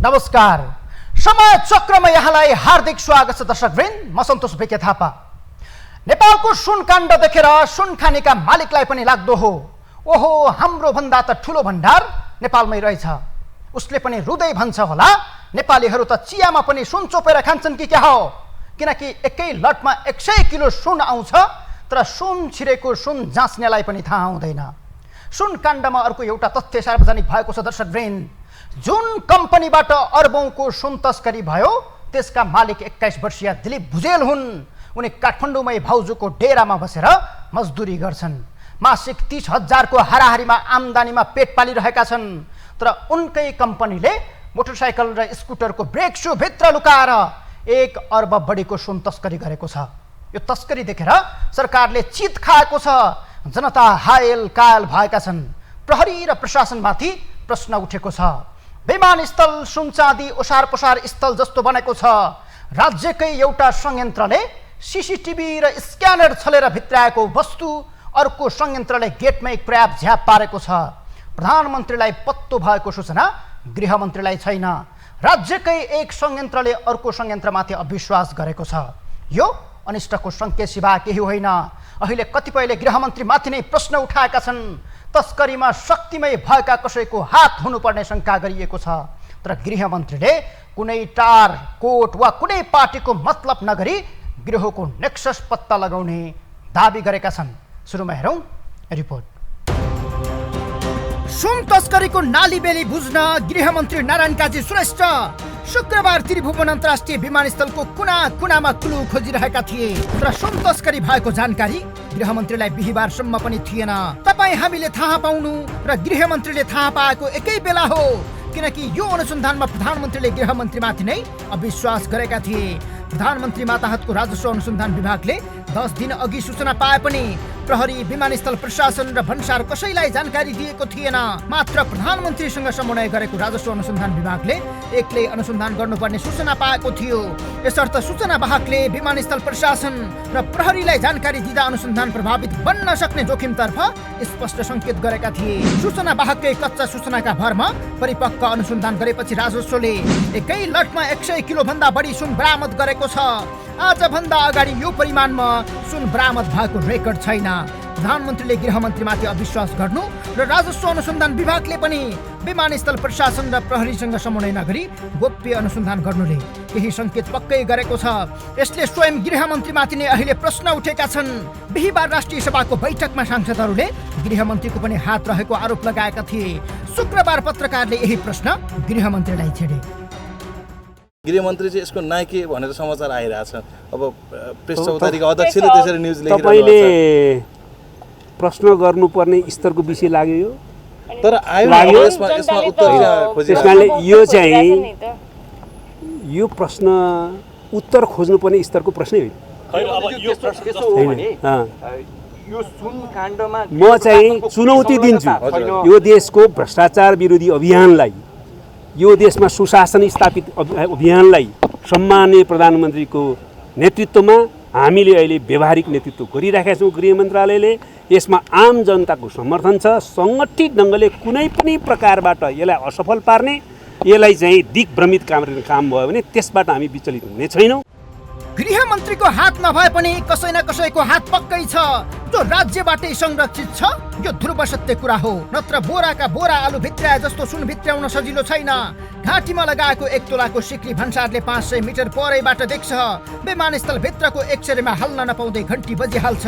नमस्कार, समय चक्रमा यहाँलाई हार्दिक स्वागत छ दर्शकवृन्द। म सन्तोष बेके थापा। नेपालको सुनकाण्ड देखेर सुन खानेका मालिकलाई पनि लाग्दो हो, ओहो हाम्रो भन्दा त ठुलो भण्डार नेपालमै रहेछ। उसले पनि रुँदै भन्छ होला, नेपालीहरू त चियामा पनि सुन चोपेर खान्छन् कि क्या हो, किनकि एकै लटमा 100 किलो सुन आउँछ, तर सुन छिरेको सुन जाँच्नेलाई पनि थाहा हुँदैन। सुन काण्डमा अर्को एउटा तथ्य सार्वजनिक भएको छ दर्शकवृन्द। जुन कम्पनीबाट अरबौंको सुन तस्करी भयो त्यसका मालिक 21 वर्षीय दिलीप भुजेल हुन्। उनी काठमाडौँमै भाउजूको डेरामा बसेर मजदुरी गर्छन्। मासिक 30,000 को हाराहारीमा आम्दानीमा पेट पालिरहेका छन्। तर उनकै कम्पनीले मोटरसाइकल र स्कुटरको ब्रेक सु भित्र लुकाएर 1 अर्ब बढीको सुन तस्करी गरेको छ। यो तस्करी देखेर सरकारले चित खाएको छ। जनता हायल कायल भएका छन्। प्रहरी र प्रशासनमाथि प्रश्न उठेको छ। विमानस्थल सुनचाँदी ओसार पसार स्थल जस्तो बनेको छ। राज्यकै एउटा संयन्त्रले सीसीटीभी र स्क्यानर छलेर भित्राएको वस्तु अर्को संयन्त्रले गेटमै पर्याप्त झ्याप पारेको छ। प्रधानमन्त्रीलाई पत्तो भएको सूचना गृहमन्त्रीलाई छैन। राज्यकै एक संयन्त्रले अर्को संयन्त्रमाथि अविश्वास गरेको छ। यो अनिष्टको सङ्केत सिवा केही होइन। अहिले कतिपयले गृहमन्त्रीमाथि नै प्रश्न उठाएका छन्। तस्करीमा शक्तिमय भएका कसैको हात हुनुपर्ने शङ्का गरिएको छ। तर गृहमन्त्रीले कुनै टार कोट वा कुनै पार्टीको मतलब नगरी गिरोहको नेक्सस पत्ता लगाउने दाबी गरेका छन्। सुरुमा हेरौँ रिपोर्ट। सुन तस्करीको नालीबेली बुझ्न गृहमन्त्री नारायण काजी श्रेष्ठ शुक्रबार त्रिभुवन अन्तर्राष्ट्रिय विमानस्थलको कुना कुनामा क्लू खोजिरहेका थिए। तर सुन तस्करी भएको जानकारी गृहमन्त्रीलाई बिहीबारसम्म पनि थिएन। तपाईँ हामीले थाहा पाउनु र गृहमन्त्रीले थाहा पाएको एकै बेला हो, किनकि यो अनुसन्धानमा प्रधानमन्त्रीले गृहमन्त्रीमाथि नै अविश्वास गरेका थिए। प्रधानमन्त्री माताहतको राजस्व अनुसन्धान विभागले 10 दिन अघि सूचना पाए पनि प्रहरी, विमानस्थल प्रशासन र भन्सार कसैलाई जानकारी दिएको थिएन। मात्र प्रधानमन्त्रीसँग समन्वय गरेको राजस्व अनुसन्धान विभागले एक्लै अनुसन्धान गर्नुपर्ने सूचना पाएको थियो। यसर्थ सूचना वाहकले विमानस्थल प्रशासन र प्रहरीलाई जानकारी दिँदा अनुसन्धान प्रभावित बन्न सक्ने जोखिमतर्फ स्पष्ट सङ्केत गरेका थिए। सूचना वाहककै कच्चा सूचनाका भरमा परिपक्व अनुसन्धान गरेपछि राजस्वले एकै लटमा 100 किलो भन्दा बढी सुन बरामद गरेको छ। आजभन्दा अगाडि यो परिमाणमा सुन बरामद भएको रेकर्ड छैन। प्रधानमन्त्रीले गृहमन्त्रीमाथि अविश्वास गर्नु र राजस्व अनुसन्धान विभागले पनि विमानस्थल प्रशासन र प्रहरीसँग समन्वय नगरी गोप्य अनुसन्धान गर्नुले केही सङ्केत पक्कै गरेको छ। यसले स्वयं गृहमन्त्रीमाथि नै अहिले प्रश्न उठेका छन्। बिहीबार राष्ट्रिय सभाको बैठकमा सांसदहरूले गृहमन्त्रीको पनि हात रहेको आरोप लगाएका थिए। शुक्रबार पत्रकारले यही प्रश्न गृहमन्त्रीलाई छेडे। गृहमन्त्री चाहिँ यसको नायकी भनेर समाचार आइरहेछ। अब प्रेस चौतारीका अध्यक्षले त्यसरी न्युज लेखिरहेको छ। तपाईले प्रश्न गर्नुपर्ने स्तरको विषय लाग्यो यो, तर आयो यसमा उत्तर त्यसकारणले यो चाहिँ यो प्रश्न उत्तर खोज्नुपर्ने स्तरको प्रश्नै होइन। यो सुन काण्डमा म चाहिँ चुनौती दिन्छु यो देशको भ्रष्टाचार विरोधी अभियानलाई, यो देशमा सुशासन स्थापित अभियानलाई सम्माननीय प्रधानमन्त्रीको नेतृत्वमा हामीले अहिले व्यवहारिक नेतृत्व गरिरहेका छौँ। गृह मन्त्रालयले यसमा आम जनताको समर्थन छ। सङ्गठित ढङ्गले कुनै पनि प्रकारबाट यसलाई असफल पार्ने, यसलाई चाहिँ दिग्भ्रमित काम भयो भने त्यसबाट हामी विचलित हुने छैनौँ। गृहमन्त्रीको हात नभए पनि कसै न कसैको हात पक्कै छ जो राज्यबाटै संरक्षित छ। यो ध्रुव सत्य कुरा हो। नत्र बोराका बोरा आलु भित्र्याए जस्तो सुन भित्र्याउन सजिलो छैन। घाँटीमा लगाएको 1 तोलाको सिक्री भन्सारले 500 मिटर परैबाट देख्छ। विमानस्थल भित्रको एक्सरेमा हल्न नपाउँदै घन्टी बजिहाल्छ।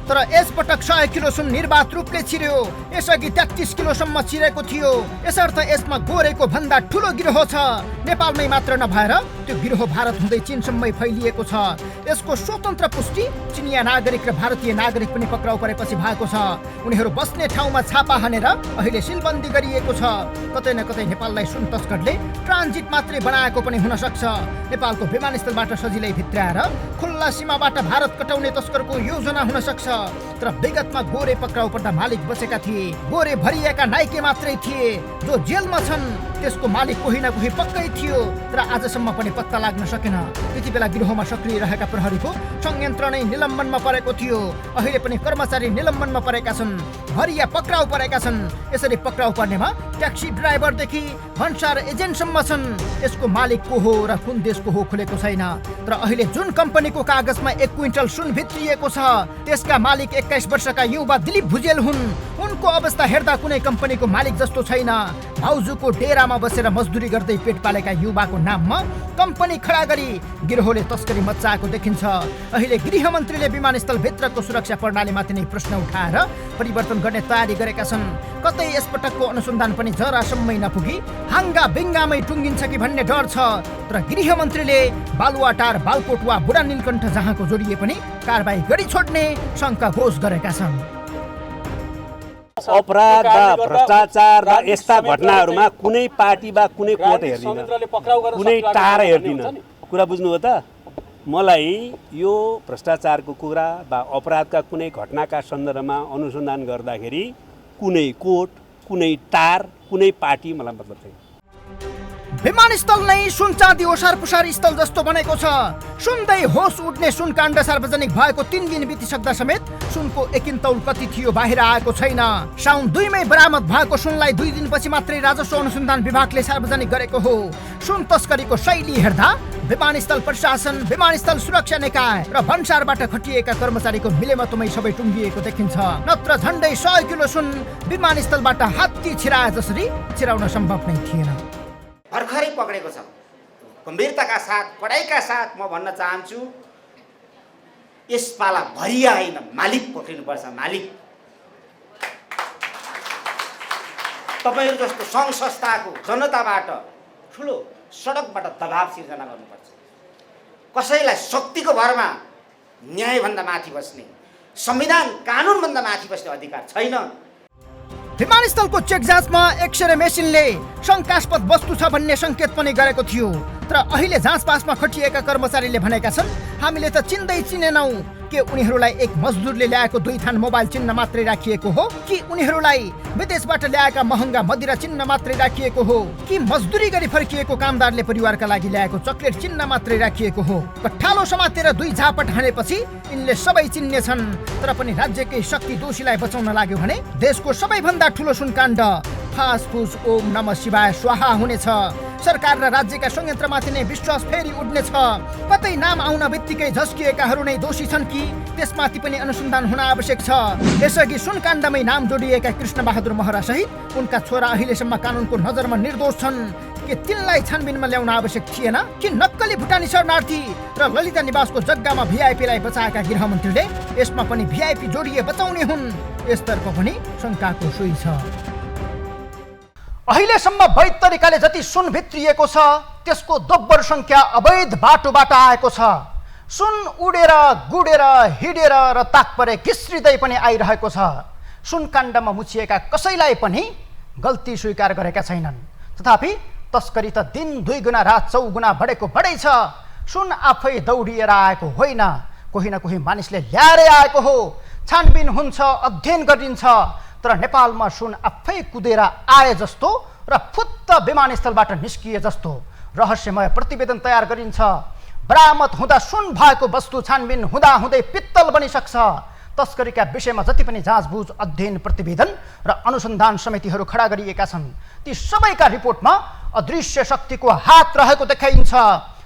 तर यसपटक 100 किलो सुन निर्वाध रूपले छिर्यो। यसअघि 33 किलोसम्म छिरेको थियो। यसर्थ यसमा गोरेको भन्दा ठुलो गिरोह छ। नेपालमै मात्र नभएर त्यो गिरोह भारत हुँदै चीनसम्मै फैलिएको छ। यसको स्वतन्त्र पुष्टि चिनिया नागरिक र भारतीय नागरिक पनि पक्राउ परेपछि भएको छ। उनीहरू बस्ने ठाउँमा छापा हानेर अहिले सिलबन्दी गरिएको छ। कतै न कतै नेपाललाई सुन तस्करले ट्रान्जिट मात्रै बनाएको पनि हुन सक्छ। नेपालको विमानस्थलबाट सजिलै भित्र्याएर खुल्ला सीमाबाट भारत कटाउने तस्करको योजना हुन सक्छ। तर विगतमा गोरे पक्राउ पर्दा मालिक बचेका थिए। गोरे भरिएका नाइके मात्रै थिए। जो जेलमा छन् त्यसको मालिक कोही न कोही पक्कै थियो। तर आजसम्म पनि पत्ता लाग्न सकेन। त्यति बेला गिरोहमा सक्रिय रहेका प्रहरीको संयन्त्र नै निलम्बनमा परेको थियो। अहिले पनि कर्मचारी निलम्बनमा परेका छन्। भरिया पक्राउ परेका छन्। यसरी पक्राउ पर्नेमा ट्याक्सी ड्राइभरदेखि भन्सार एजेन्टसम्म छन्। यसको मालिक को हो र कुन देशको हो खुलेको छैन। तर अहिले जुन कम्पनीको कागजमा 1 क्विन्टल सुन भित्रिएको छ त्यसका मालिक 21 वर्षका युवा दिलीप भुजेल हुन्। उनको अवस्था हेर्दा कुनै कम्पनीको मालिक जस्तो छैन। भाउजूको डेरामा बसेर मजदुरी गर्दै पेट पालेका युवाको नाममा कम्पनी खडा गरी गिरोहले तस्करी मच्चाएको देखिन्छ। अहिले गृहमन्त्रीले विमानस्थल भित्रको सुरक्षा प्रणालीमाथि नै प्रश्न उठाएर परिवर्तन गर्ने तयारी गरेका छन्। कतै यसपटकको अनुसन्धान पनि जरासम्मै नपुगी हाङ्गा बिङ्गामै टुङ्गिन्छ कि भन्ने डर छ। तर गृहमन्त्रीले बालुवाटार, बालकोट वा बुढा नीलकण्ठ जहाँको जोडिए पनि कारबाही गरी छोड्ने शङ्का घोष गरेका छन्। अपराध वा भ्रष्टाचार वा यस्ता घटनाहरूमा कुनै पार्टी वा कुनै कोर्ट हेर्दिन, कुनै टार हेर्दिन। कुरा बुझ्नुभयो त? मलाई यो भ्रष्टाचारको कुरा वा अपराधका कुनै घटनाका सन्दर्भमा अनुसन्धान गर्दाखेरि कुनै कोर्ट, कुनै टार, कुनै पार्टी मलाई मतलब छैन। विमानस्थल नै सुन चाँदी ओसार पुसार स्थल जस्तो बनेको छ। सुन्दै होस उड्ने सुन काण्ड सार्वजनिक भएको 3 दिन बितिसक्दा समेत सुनको एकिन तौल कति थियो बाहिर आएको छैन। साउन 2 मै बरामद भएको सुनलाई 2 दिनपछि मात्रै राजस्व अनुसन्धान विभागले सार्वजनिक गरेको हो। सुन तस्करीको शैली हेर्दा विमानस्थल प्रशासन, विमानस्थल सुरक्षा निकाय र भन्सारबाट खटिएका कर्मचारीको मिलेमतोमै सबै टुङ्गिएको देखिन्छ। नत्र झन्डै 100 किलो सुन विमानस्थलबाट हात्ती छिराए जसरी छिराउन सम्भव नै थिएन। भर्खरै पक्रेको छ। गम्भीरताका साथ, कडाइका साथ म भन्न चाहन्छु, यस पाला भरिया होइन, मालिक पक्रिनुपर्छ। मालिक तपाईहरु जस्तो सङ्घ संस्थाको जनताबाट ठुलो सडकबाट दबाब सिर्जना गर्नुपर्छ। कसैलाई शक्तिको भरमा न्यायभन्दा माथि बस्ने, संविधान कानुनभन्दा माथि बस्ने अधिकार छैन। विमानस्थलको चेक जाँचमा एक्सरे मेसिनले शङ्कास्पद वस्तु छ भन्ने सङ्केत पनि गरेको थियो। तर अहिले जाँचपासमा खटिएका कर्मचारीले भनेका छन्, हामीले त चिन्दै चिनेनौँ। के उनीहरूलाई एक मजदुरले ल्याएको 2 थान मोबाइल चिन्ह मात्रै राखिएको हो, कि उनीहरूलाई विदेशबाट ल्याएका महँगा मदिरा चिन्ह मात्रै राखिएको हो, कि मजदुरी गरी फर्किएको कामदारले परिवारका लागि ल्याएको चक्लेट चिन्ह मात्रै राखिएको हो। कट्ठालो समातेर 2 झापट हानेपछि यिनले सबै चिन्ने छन्। तर पनि राज्यकै शक्ति दोषीलाई बचाउन लाग्यो भने देशको सबैभन्दा ठुलो सुनकाण्ड फास फुस ओम नमः शिवाय स्वाहा हुनेछ। सरकार र राज्यका संयन्त्रमाथि नै विश्वास फेरि उड्नेछ। कतै नाम आउन बित्तिकै झस्किएकाहरू नै दोषी छन् कि त्यसमाथि पनि अनुसन्धान हुन आवश्यक छ। यसअघि सुनकाण्डमै नाम जोडिएका कृष्ण बहादुर महरा सहित उनका छोरा अहिलेसम्म कानुनको नजरमा निर्दोष छन्। के तिनलाई छानबिनमा ल्याउन आवश्यक थिएन? कि नक्कली भुटानी शरणार्थी र ललिता निवासको जग्गामा भिआइपीलाई बचाएका गृहमन्त्रीले यसमा पनि भिआइपी जोडिए बचाउने हुन्? यसतर्फ पनि शङ्काको सुई छ। अहिलेसम्म वैध तरिकाले जति सुन भित्रिएको छ त्यसको दोब्बर संख्या अवैध बाटोबाट आएको छ। सुन उडेर गुडेर हिडेर र ताकपरे घिस्रिँदै पनि आइरहेको छ। सुन काण्डमा मुछिएका कसैलाई पनि गल्ती स्वीकार गरेका छैनन्। तथापि तस्करी त दिन 2 गुणा रात 4 गुणा बढेको बढै छ। सुन आफै दौडिएर आएको होइन, कोही न कोही मानिसले ल्याएरै आएको हो। छानबिन हुन्छ, अध्ययन गरिन्छ, तर नेपालमा सुन आफै कुदेर आए जस्तो र फुत्त विमानस्थलबाट निस्किए जस्तो रहस्यमय प्रतिवेदन तयार गरिन्छ। बरामद हुँदा सुन भएको वस्तु छानबिन हुँदाहुँदै पित्तल बनिसक्छ। तस्करीका विषयमा जति पनि जाँचबुझ, अध्ययन, प्रतिवेदन र अनुसन्धान समितिहरू खडा गरिएका छन् ती सबैका रिपोर्टमा अदृश्य शक्तिको हात रहेको देखाइन्छ।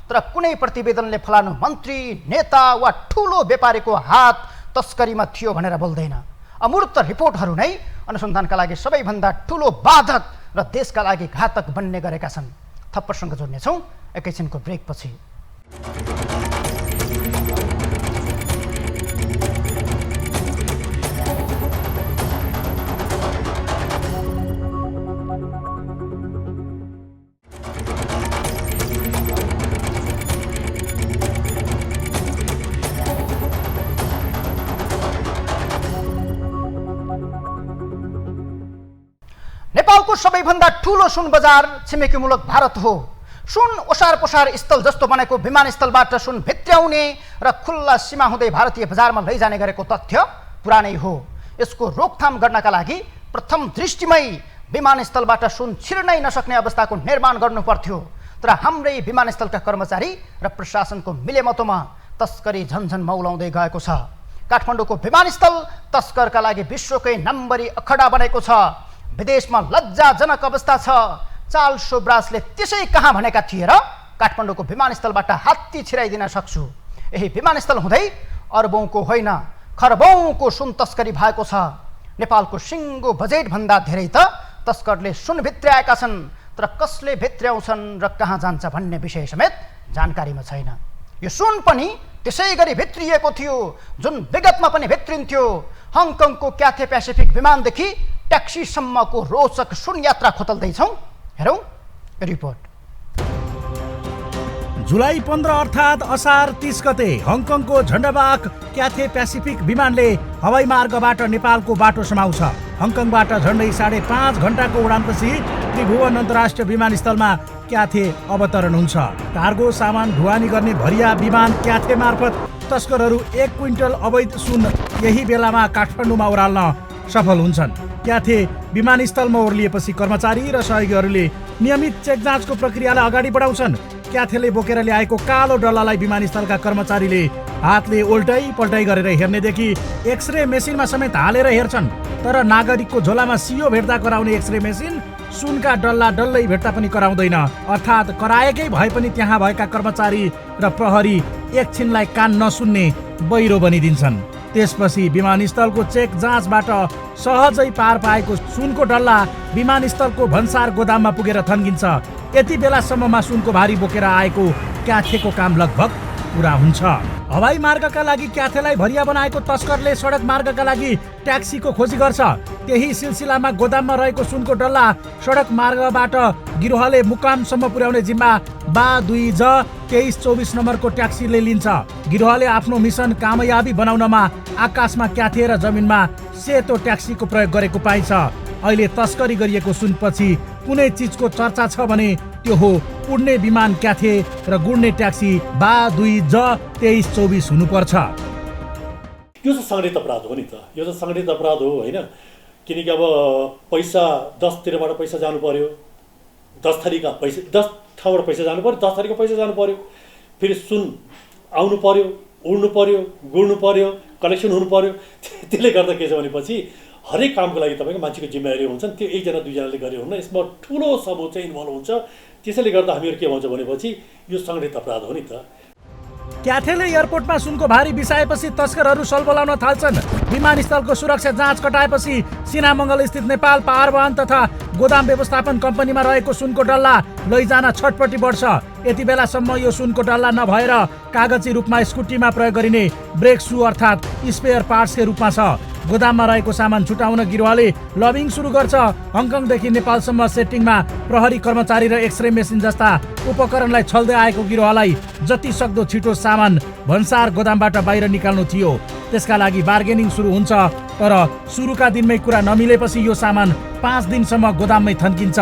तर कुनै प्रतिवेदनले फलानु मन्त्री, नेता वा ठुलो व्यापारीको हात तस्करीमा थियो भनेर बोल्दैन। अमूर्त रिपोर्टहरू नै अनुसन्धानका लागि सबैभन्दा ठुलो बाधक र देशका लागि घातक बन्ने गरेका छन्। थप प्रसङ्ग जोड्नेछौँ एकैछिनको ब्रेकपछि। नेपालको सबैभन्दा ठुलो सुन बजार छिमेकी मुलुक भारत हो। सुन ओसार पसार स्थल जस्तो बनेको विमानस्थलबाट सुन भित्र्याउने र खुल्ला सीमा हुँदै भारतीय बजारमा लैजाने गरेको तथ्य पुरानै हो। यसको रोकथाम गर्नका लागि प्रथम दृष्टिमै विमानस्थलबाट सुन छिर्नै नसक्ने अवस्थाको निर्माण गर्नु पर्थ्यो। तर हाम्रै विमानस्थलका कर्मचारी र प्रशासनको मिलेमतोमा तस्करी झन्झन मौलाउँदै गएको छ। काठमाडौँको विमानस्थल तस्करका लागि विश्वकै नम्बरी अखडा बनेको छ। विदेशमा लज्जाजनक अवस्था छ। चार्ल्स सोब्रासले त्यसै कहाँ भनेका थिए र काठमाडौँको विमानस्थलबाट हात्ती छिराइदिन सक्छु। यही विमानस्थल हुँदै अरबौँको होइन खरबौँको सुन तस्करी भएको छ। नेपालको सिङ्गो बजेटभन्दा धेरै त तस्करले सुन भित्र्याएका छन्, तर कसले भित्र्याउँछन् र कहाँ जान्छ भन्ने विषय समेत जानकारीमा छैन। यो सुन पनि त्यसै गरी भित्रिएको थियो जुन विगतमा पनि भित्रिन्थ्यो। हङकङको क्याथे पेसिफिक विमानदेखि ट्याक्सीसम्मको रोचक सुन यात्रा खोतल्दैछौँ। हेरौँ यो रिपोर्ट। जुलाई 15 अर्थात् असार 30 गते हङकङको झन्डाबाग क्याथे पेसिफिक विमानले हवाई मार्गबाट नेपालको बाटो समाउँछ। हङकङबाट झन्डै 5.5 घण्टाको उडानपछि त्रिभुवन अन्तर्राष्ट्रिय विमानस्थलमा क्याथे अवतरण हुन्छ। कार्गो सामान ढुवानी गर्ने भरिया विमान क्याथे मार्फत तस्करहरू 1 क्विन्टल अवैध सुन यही बेलामा काठमाडौँमा ओह्राल्न सफल हुन्छन्। क्याथे विमानस्थलमा ओर्लिएपछि कर्मचारी र सहयोगीहरूले नियमित चेक जाँचको प्रक्रियालाई अगाडि बढाउँछन्। क्याथेले बोकेर ल्याएको कालो डल्लालाई विमानस्थलका कर्मचारीले हातले उल्टाइ पल्टाइ गरेर हेर्नेदेखि एक्सरे मेसिनमा समेत हालेर हेर्छन्। तर नागरिकको झोलामा सियो भेट्दा कराउने एक्सरे मेसिन सुनका डल्ला डल्लै भेट्दा पनि कराउँदैन। अर्थात् कराएकै भए पनि त्यहाँ भएका कर्मचारी र प्रहरी एकछिनलाई कान नसुन्ने बहिरो बनिदिन्छन्। त्यसपछि विमानस्थलको चेक जाँचबाट सहजै पार पाएको सुनको डल्ला विमानस्थलको भन्सार गोदाममा पुगेर थन्किन्छ। यति बेलासम्ममा सुनको भारी बोकेर आएको क्याथेको काम लगभग पुरा हुन्छ। हवाई मार्गका लागि क्याथेलाई भरिया बनाएको तस्करले सडक मार्गका लागि ट्याक्सीको खोजी गर्छ। त्यही सिलसिलामा गोदाममा रहेको सुनको डल्ला सडक मार्गबाट गिरोहले मुकामसम्म पुर्याउने जिम्मा बा 2J2324 नम्बरको ट्याक्सीले लिन्छ। गिरोहले आफ्नो मिसन कामयाबी बनाउनमा आकाशमा क्याथे र जमिनमा सेतो ट्याक्सीको प्रयोग गरेको पाइन्छ। अहिले तस्करी गरिएको सुनपछि कुनै चिजको चर्चा छ भने त्यो हो उड्ने विमान क्याथे र गुड्ने ट्याक्सी बा 2J2324 हुनुपर्छ। यो चाहिँ सङ्गठित अपराध हो नि त। यो चाहिँ सङ्गठित अपराध हो होइन, किनकि अब पैसा 10 तिरबाट पैसा जानु पर्यो, 10 थरीका पैसा 10 ठाउँबाट पैसा जानु पर्यो, 10 थरीको पैसा जानु पर्यो, फेरि सुन आउनु पर्यो, उड्नु पर्यो, गुड्नु पर्यो, कलेक्सन हुनु पर्यो। त्यसले गर्दा के छ भनेपछि हरेक कामको लागि तपाईँको मान्छेको जिम्मेवारी हुन्छन्। त्यो एकजना दुईजनाले गरे हुन्न, यसमा ठुलो समूह चाहिँ इन्भल्भ हुन्छ। त्यसैले गर्दा हामीहरू के भन्छ भनेपछि यो सङ्गठित अपराध हो नि त। क्याथेले एयरपोर्टमा सुनको भारी बिसाएपछि तस्करहरू सल बोलाउन थाल्छन्। विमानस्थलको सुरक्षा जाँच कटाएपछि सिनामङ्गल स्थित नेपाल पावर वाहन तथा गोदाम व्यवस्थापन कम्पनीमा रहेको सुनको डल्ला लैजान छटपट्टि बढ्छ। यति बेलासम्म यो सुनको डल्ला नभएर कागजी रूपमा स्कुटीमा प्रयोग गरिने ब्रेक सु अर्थात् स्पेयर पार्ट्सकै रूपमा छ। गोदाममा रहेको सामान छुटाउन गिरोहले लबिङ सुरु गर्छ। हङकङदेखि नेपालसम्म सेटिङमा प्रहरी कर्मचारी र एक्सरे मेसिन जस्ता उपकरणलाई छल्दै आएको गिरोहलाई जति सक्दो छिटो सामान भन्सार गोदामबाट बाहिर निकाल्नु थियो। त्यसका लागि बार्गेनिङ सुरु हुन्छ, तर सुरुका दिनमै कुरा नमिलेपछि यो सामान 5 दिनसम्म गोदाममै थन्किन्छ।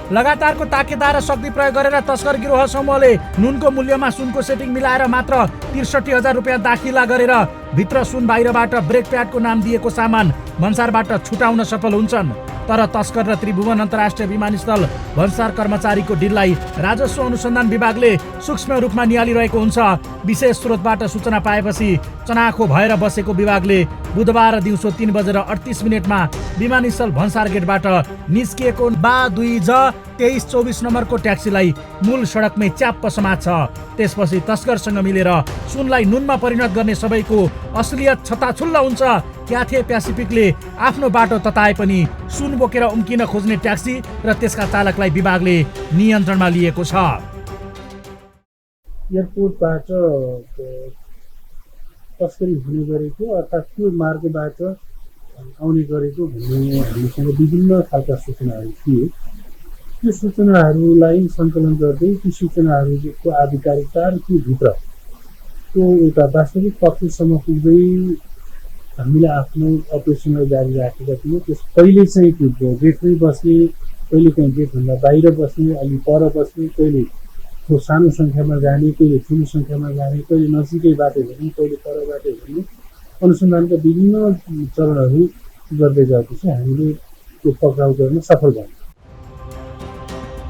लगातारको ताकेदार र शक्ति प्रयोग गरेर तस्कर गिरोह समूहले नुनको मूल्यमा सुनको सेटिङ मिलाएर मात्र 63,000 रुपियाँ दाखिला गरेर भित्र सुन बाहिरबाट ब्रेक प्याडको नाम दिएको सामान भन्सारबाट छुटाउन सफल हुन्छन्। तर तस्कर र त्रिभुवन अन्तर्राष्ट्रिय विमानस्थल भन्सार कर्मचारीको डिललाई राजस्व अनुसन्धान विभागले सूक्ष्म रूपमा निहालिरहेको हुन्छ। विशेष स्रोतबाट सूचना पाएपछि चनाखो भएर बसेको विभागले बुधबार दिउँसो 3:38 विमानस्थल भन्सार गेटबाट निस्किएको बा 2J2324 नम्बरको ट्याक्सीलाई मूल सडकमै च्याप्प समात्छ। त्यसपछि तस्करसँग मिलेर सुनलाई नुनमा परिणत गर्ने सबैको असलियत छताछुल्ल हुन्छ। क्याथे पेसिफिकले आफ्नो बाटो तताए पनि सुन बोकेर उम्किन खोज्ने ट्याक्सी र त्यसका चालकलाई विभागले नियन्त्रणमा लिएको छ। एयरपोर्टबाट तस्करी हुने गरेको अर्थात् त्यो मार्गबाट आउने गरेको भन्ने हामीसँग विभिन्न खालका सूचनाहरू थिए। त्यो सूचनाहरूलाई सङ्कलन गर्दै ती सूचनाहरूको आधिकारिकता र त्यो भित्रको एउटा वास्तविक तथ्यसम्म पुग्दै हामीले आफ्नो अपरेसनलाई जारी राखेका थियौँ। त्यस कहिले चाहिँ त्यो गेटमै बस्ने, कहिले काहीँ गेटभन्दा बाहिर बस्ने, अलि पर बस्ने, कहिले सानो सङ्ख्यामा जाने, कहिले ठुलो सङ्ख्यामा जाने, कहिले नजिकै बाटो हेर्ने, कहिले पर बाटो हेर्ने, अनुसन्धानका विभिन्न चरणहरू गर्दै गएपछि हामीले त्यो पक्राउ गर्न सफल भयौँ।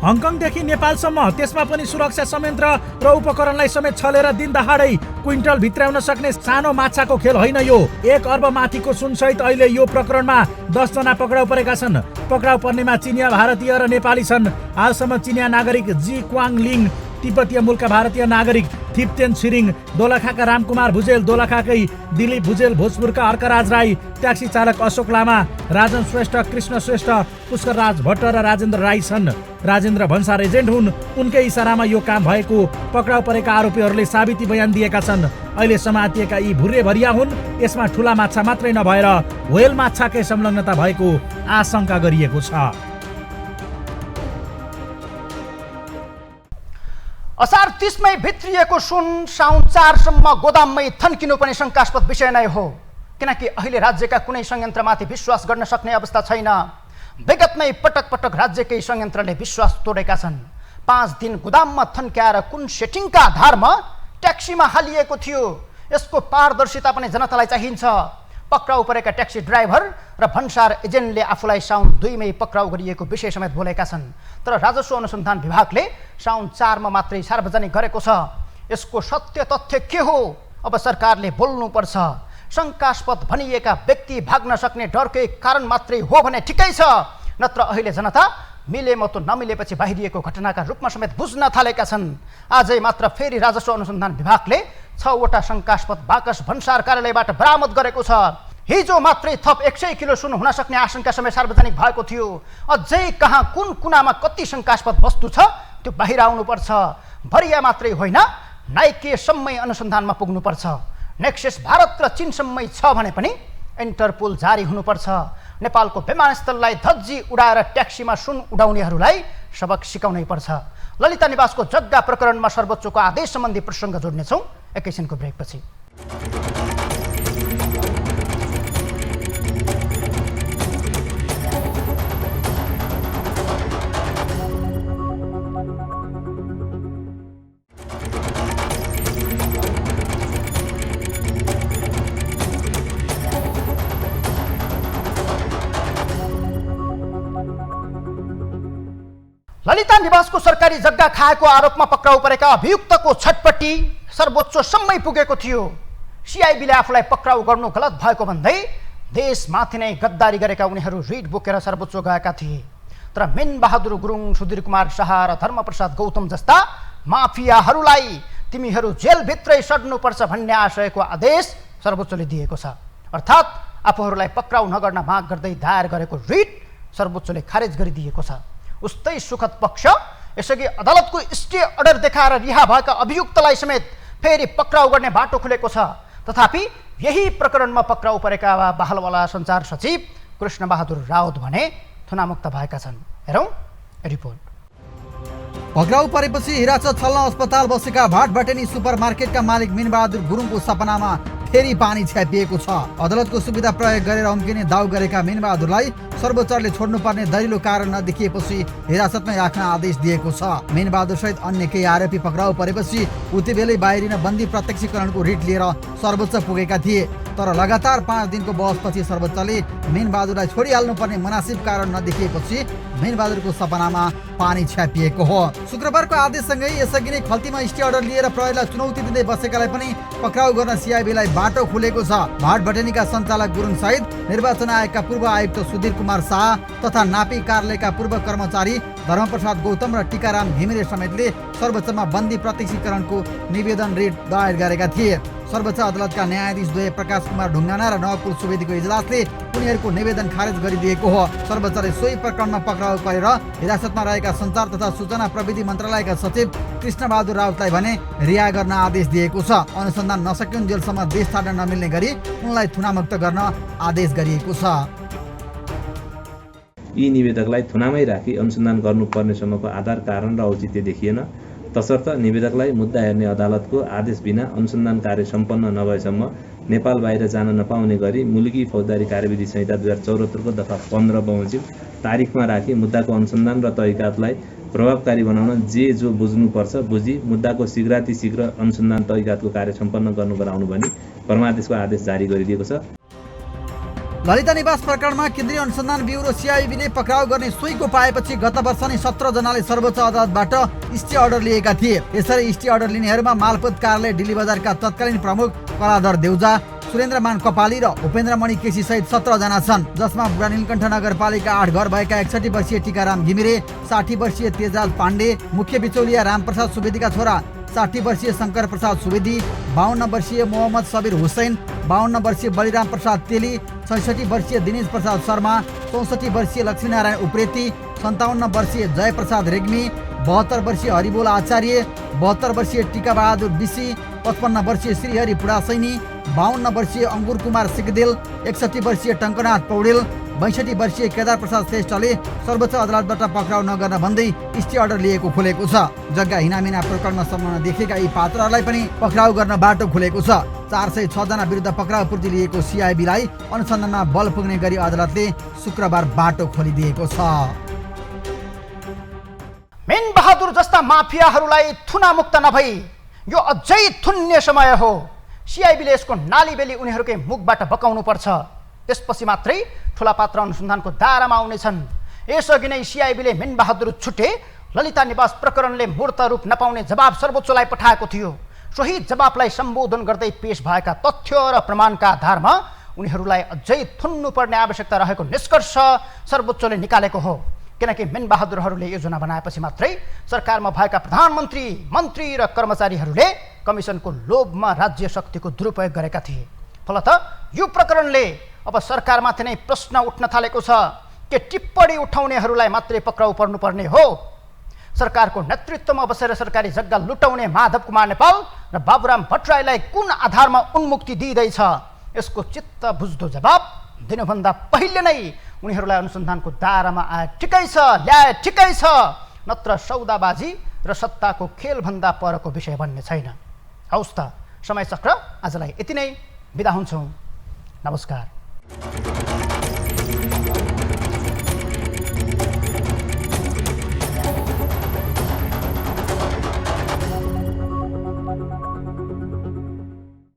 हङकङदेखि नेपालसम्म, त्यसमा पनि सुरक्षा संयन्त्र र उपकरणलाई समेत छलेर दिन दहाडै क्विन्टल भित्राउन सक्ने सानो माछाको खेल होइन यो। 1 अर्ब माथिको सुनसहित अहिले यो प्रकरणमा 10 जना पक्राउ परेका छन्। पक्राउ पर्नेमा चिनिया, भारतीय र नेपाली छन्। हालसम्म चिनिया नागरिक जी क्वाङ लिङ, तिब्बतीय मूलका भारतीय नागरिक थिप्तेन छिरिङ, दोलखाका रामकुमार भुजेल, दोलखाकै दिलीप भुजेल, भोजपुरका अर्कराज राई, ट्याक्सी चालक अशोक लामा, राजन श्रेष्ठ, कृष्ण श्रेष्ठ, पुष्कर राज भट्ट र राजेन्द्र राई छन्। राजेन्द्र भन्सार एजेन्ट हुन्। उनकै इसारामा यो काम भएको पक्राउ परेका आरोपीहरूले साबिती बयान दिएका छन्। अहिले समातिएका यी भुर्रे भरिया हुन्। यसमा ठुला माछा मात्रै नभएर व्हेल माछाकै संलग्नता भएको आशंका गरिएको छ। असार 30 मै भित्रिएको सुन साउन 4 सम्म गोदाममै थन्किनु पनि शङ्कास्पद विषय नै हो, किनकि अहिले राज्यका कुनै संयन्त्रमाथि विश्वास गर्न सक्ने अवस्था छैन। विगतमै पटक पटक राज्यकै संयन्त्रले विश्वास तोडेका छन्। 5 दिन गोदाममा थन्क्याएर कुन सेटिङका आधारमा ट्याक्सीमा हालिएको थियो, यसको पारदर्शिता पनि जनतालाई चाहिन्छ। पक्राउ परेका ट्याक्सी ड्राइभर र भन्सार एजेन्टले आफूलाई साउन 2 मै पक्राउ गरिएको विषय समेत बोलेका छन्। तर राजस्व अनुसन्धान विभागले साउन 4 मा मात्रै सार्वजनिक गरेको छ। यसको सत्य तथ्य के हो, अब सरकारले बोल्नुपर्छ। शङ्कास्पद भनिएका व्यक्ति भाग्न सक्ने डरकै कारण मात्रै हो भने ठिकै छ, नत्र अहिले जनता मिलेमतो नमिलेपछि बाहिरिएको घटनाका रूपमा समेत बुझ्न थालेका छन्। आजै मात्र फेरि राजस्व अनुसन्धान विभागले 6 वटा शङ्कास्पद बाकस भन्सार कार्यालयबाट बरामद गरेको छ। हिजो मात्रै थप 100 किलो सुन हुन सक्ने आशंका समेत सार्वजनिक भएको थियो। अझै कहाँ कुन कुनामा कति शङ्कास्पद वस्तु छ त्यो बाहिर आउनुपर्छ। भरिया मात्रै होइन, नाइकेसम्मै अनुसन्धानमा पुग्नुपर्छ। नेक्सस भारत र चीनसम्मै छ भने पनि इन्टरपोल जारी हुनुपर्छ। नेपालको विमानस्थललाई धज्जी उडाएर ट्याक्सीमा सुन उडाउनेहरूलाई सबक सिकाउनै पर्छ। ललिता निवासको जग्गा प्रकरणमा सर्वोच्चको आदेश सम्बन्धी प्रसङ्ग जोड्नेछौँ एकैछिनको ब्रेकपछि। ललिता निवासको सरकारी जग्गा खाएको आरोपमा पक्राउ परेका अभियुक्तको छटपट्टि सर्वोच्चसम्मै पुगेको थियो। सिआइबीले आफूलाई पक्राउ गर्नु गलत भएको भन्दै देशमाथि नै गद्दारी गरेका उनीहरू रिट बोकेर सर्वोच्च गएका थिए। तर मेन बहादुर गुरुङ, सुधीर कुमार शाह र धर्मप्रसाद गौतम जस्ता माफियाहरूलाई तिमीहरू जेलभित्रै सड्नुपर्छ भन्ने आशयको आदेश सर्वोच्चले दिएको छ। अर्थात् आफूहरूलाई पक्राउ नगर्न माग गर्दै दायर गरेको रिट सर्वोच्चले खारेज गरिदिएको छ। उस्तै सुखद पक्ष यसअघि अदालतको स्टे अर्डर देखाएर रिहा भएका अभियुक्तलाई समेत फेरि पक्राउ गर्ने बाटो खुलेको छ। तथापि यही प्रकरणमा पक्राउ परेका बाहलवाला सञ्चार सचिव कृष्णबहादुर राउत भने थुनामुक्त भएका छन्। हेरौँ रिपोर्ट। पक्राउ परेपछि हिरासत छल्न अस्पताल बसेका भाटभटेनी सुपरमार्केटका मालिक मीनबहादुर गुरुङको सपनामा फेरि पानी छ्यापिएको छ। अदालतको सुविधा प्रयोग गरेर उम्किने दाउ गरेका मीनबहादुरलाई सर्वोच्चले छोड्नुपर्ने दरिलो कारण नदेखिएपछि हिरासतमै राख्न आदेश दिएको छ। मीनबहादुर सहित अन्य केही आरोपी पक्राउ परेपछि उतिबेलै बाहिरिन बन्दी प्रत्यक्षीकरणको रिट लिएर सर्वोच्च पुगेका थिए। तर लगातार 5 दिनको बहसपछि सर्वोच्चले मीनबहादुरलाई छोडिहाल्नुपर्ने मुनासिब कारण नदेखिएपछि मीनबहादुरको सपनामा पानी छ्यापिएको हो। शुक्रबारको आदेशसँगै यसअघि नै खल्तीमा स्टे अर्डर लिएर प्रहरीलाई चुनौती दिँदै बसेकालाई पनि पक्राउ गर्न सिआइबीलाई बाटो खुलेको छ। भाटभटेनीका सञ्चालक गुरुङ सहित निर्वाचन आयोगका पूर्व आयुक्त सुधीर कुमार शाह तथा नापी कार्यालयका पूर्व कर्मचारी धर्मप्रसाद गौतम र टीकाराम घिमिरे समेतले सर्वोच्चमा बन्दी प्रत्यक्षीकरणको निवेदन रिट दायर गरेका थिए। सर्वोच्च अदालतका न्यायाधीश द्वय प्रकाश कुमार ढुङ्गाना र नवकुल सुवेदीको इजलासले उनीहरूको निवेदन खारेज गरिदिएको हो। सर्वोच्चले सोही प्रकरणमा पक्राउ परेर हिरासतमा रहेका सञ्चार तथा सूचना प्रविधि मन्त्रालयका सचिव कृष्णबहादुर राउतलाई भने रिहा गर्न आदेश दिएको छ। अनुसन्धान नसकिउन्जेलसम्म देश छाड्न नमिल्ने गरी उनलाई थुनामुक्त गर्न आदेश गरिएको छ। यी निवेदकलाई थुनामै राखी अनुसन्धान गर्नुपर्नेसम्मको आधार कारण र औचित्य देखिएन। तसर्थ निवेदकलाई मुद्दा हेर्ने अदालतको आदेश बिना अनुसन्धान कार्य सम्पन्न नभएसम्म नेपाल बाहिर जान नपाउने गरी मुलुकी फौजदारी कार्यविधि संहिता 2074 को दफा 15 बमोजिम तारिखमा राखी मुद्दाको अनुसन्धान र तहकिकातलाई प्रभावकारी बनाउन जे जो बुझ्नुपर्छ बुझी मुद्दाको शीघ्रातिशीघ्र अनुसन्धान तहकिकातको कार्य सम्पन्न गर्नु गराउनु भनी परमादेशको आदेश जारी गरिदिएको छ। ललिता निवास प्रकरणमा केन्द्रीय अनुसन्धान ब्युरो CIB ले पक्राउ गर्ने सुइको पाएपछि गत वर्ष नै 17 जनाले सर्वोच्च अदालतबाट स्टे अर्डर लिएका थिए। यसरी स्टे अर्डर लिनेहरूमा मालपोत कार्यालय दिल्ली बजारका तत्कालीन प्रमुख कलाधर देउजा, सुरेन्द्रमान कपाली र उपेन्द्रमणि केसी सहित 17 जना छन्, जसमा बुढा नीलकण्ठ नगरपालिका 8 घर भएका 61 वर्षीय टीकाराम घिमिरे, 60 वर्षीय तेजराज पाण्डे, मुख्य बिचौलिया रामप्रसाद सुवेदीका छोरा 60 वर्षीय शंकर प्रसाद सुवेदी, 52 वर्षीय मोहम्मद सबीर हुसैन, 52 वर्षीय बलिराम प्रसाद तेली, 66 वर्षीय दिनेश प्रसाद शर्मा, 64 वर्षीय लक्ष्मीनारायण उप्रेती, 57 वर्षीय जय प्रसाद रेग्मी, 72 वर्षीय हरिबोल आचार्य, 72 वर्षीय टीकाबहादुर बिसी, 55 वर्षीय श्रीहरि पुडासैनी, 52 वर्षीय अंगुर कुमार सिगदेल, 61 वर्षीय टङ्कनाथ पौडेल, 62 वर्षीय केदार प्रसाद श्रेष्ठले सर्वोच्च अदालतबाट पक्राउ नगर्न भन्दै स्टे अर्डर लिएको खुलेको छ। जग्गा हिनामिना प्रकरणमा संलग्न देखेका यी पात्रहरूलाई पनि पक्राउ गर्न बाटो खुलेको छ। 406 जना विरुद्ध पक्राउ पूर्ति लिएको CIB-लाई अनुसन्धानमा बल पुग्ने गरी अदालतले शुक्रबार बाटो खोलिदिएको छ। मेन बहादुर जस्ता माफियाहरूलाई थुनामुक्त नभई यो अझै थुन्ने समय हो। CIB-ले यसको नालीबेली उनीहरूकै मुखबाट बकाउनु पर्छ, त्यसपछि मात्रै ठुला पात्र अनुसन्धानको दायरामा आउनेछन्। यसअघि नै CIB-ले मेन बहादुर छुटे ललिता निवास प्रकरणले मूर्त रूप नपाउने जवाब सर्वोच्चलाई पठाएको थियो। सोही जवाबलाई सम्बोधन गर्दै पेश भएका तथ्य र प्रमाणका आधारमा उनीहरूलाई अझै थुन्नुपर्ने आवश्यकता रहेको निष्कर्ष सर्वोच्चले निकालेको हो। किनकि मेन बहादुरहरूले योजना बनाएपछि मात्रै सरकारमा भएका प्रधानमन्त्री, मन्त्री र कर्मचारीहरूले कमिसनको लोभमा राज्य शक्तिको दुरुपयोग गरेका थिए। फलत यो प्रकरणले अब सरकारमाथि नै प्रश्न उठ्न थालेको छ कि टिप्पणी उठाउनेहरूलाई मात्रै पक्राउ पर्नुपर्ने हो। सरकारको नेतृत्वमा बसेर सरकारी जग्गा लुटाउने माधव कुमार नेपाल र बाबुराम भट्टराईलाई कुन आधारमा उन्मुक्ति दिइँदैछ, यसको चित्त बुझ्दो जवाब दिनुभन्दा पहिले नै उनीहरूलाई अनुसन्धानको दायरामा आए ठिकै छ, ल्याए ठिकै छ, नत्र सौदाबाजी र सत्ताको खेलभन्दा परको विषय बन्ने छैन। हौस् त, समय चक्र आजलाई यति नै, बिदा हुन्छौँ। नमस्कार।